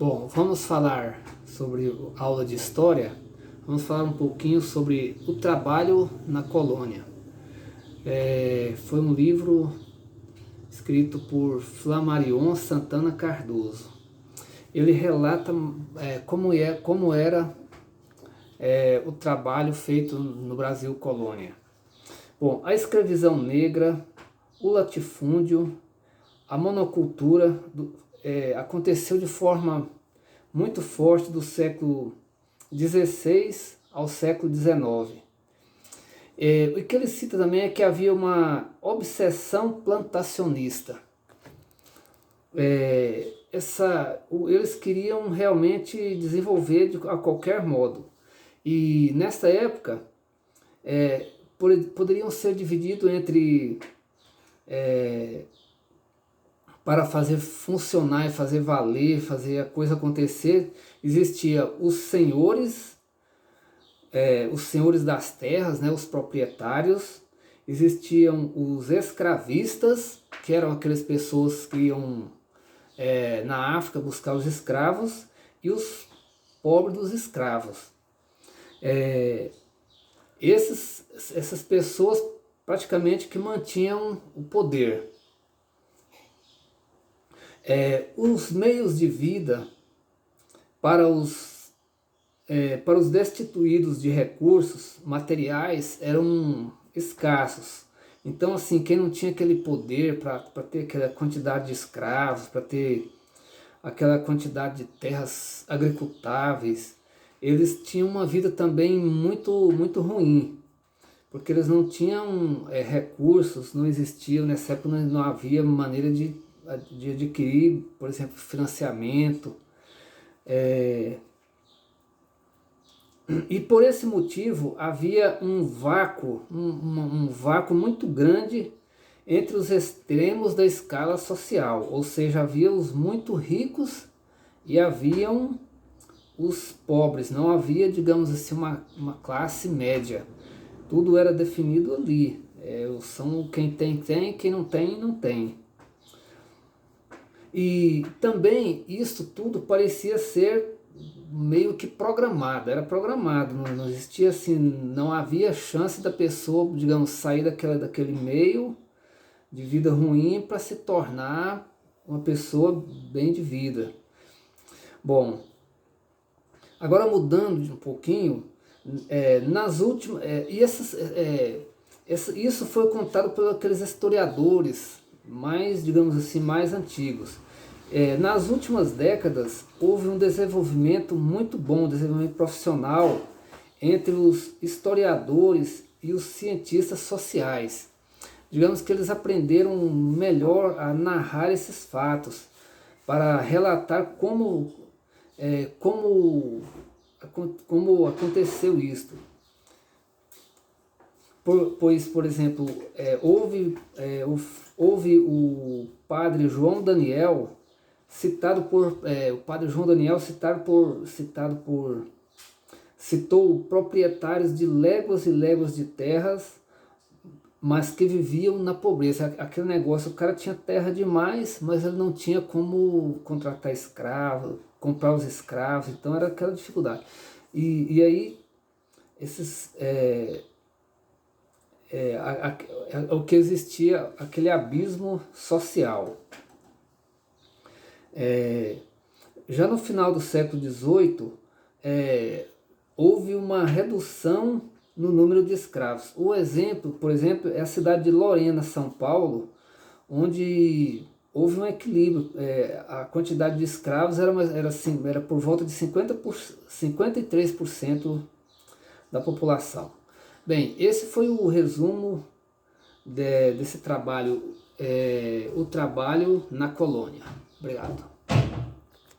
Bom, vamos falar sobre aula de história. Vamos falar um pouquinho sobre o trabalho na colônia. Foi um livro escrito por Flammarion Santana Cardoso. Ele relata como era o trabalho feito no Brasil colônia. Bom, a escravidão negra, o latifúndio, a monocultura aconteceu de forma muito forte do século XVI ao século XIX. O que ele cita também é que havia uma obsessão plantacionista. Eles queriam realmente desenvolver a qualquer modo. E nesta época poderiam ser divididos entre para fazer funcionar e fazer valer, fazer a coisa acontecer, existia os senhores das terras, né, os proprietários, existiam os escravistas, que eram aquelas pessoas que iam na África buscar os escravos, e os pobres dos escravos. Essas pessoas praticamente que mantinham o poder. Os meios de vida para os destituídos de recursos materiais eram escassos. Então, assim, quem não tinha aquele poder para ter aquela quantidade de escravos, para ter aquela quantidade de terras agricultáveis, eles tinham uma vida também muito, muito ruim, porque eles não tinham recursos, não existiam, nessa época não havia maneira de adquirir, por exemplo, financiamento. E por esse motivo havia um vácuo muito grande entre os extremos da escala social, ou seja, havia os muito ricos e haviam os pobres, não havia, digamos assim, uma classe média. Tudo era definido ali. Quem tem, quem não tem, não tem. E também isso tudo parecia ser meio que programado, era programado, não existia assim, não havia chance da pessoa, digamos, sair daquele meio de vida ruim para se tornar uma pessoa bem de vida. Bom, agora mudando de um pouquinho, nas últimas, isso foi contado por aqueles historiadores mais, digamos assim, mais antigos. Nas últimas décadas houve um desenvolvimento muito bom, um desenvolvimento profissional entre os historiadores e os cientistas sociais. Digamos que eles aprenderam melhor a narrar esses fatos, para relatar como aconteceu isto. Pois, por exemplo, houve o padre João Daniel, citou proprietários de léguas e léguas de terras, mas que viviam na pobreza. Aquele negócio, o cara tinha terra demais, mas ele não tinha como contratar escravo, comprar os escravos, então era aquela dificuldade. E aí, o que existia, aquele abismo social. Já no final do século XVIII, houve uma redução no número de escravos. Por exemplo, é a cidade de Lorena, São Paulo, onde houve um equilíbrio. A quantidade de escravos era por volta de 53% da população. Bem, esse foi o resumo desse trabalho, o trabalho na colônia. Obrigado.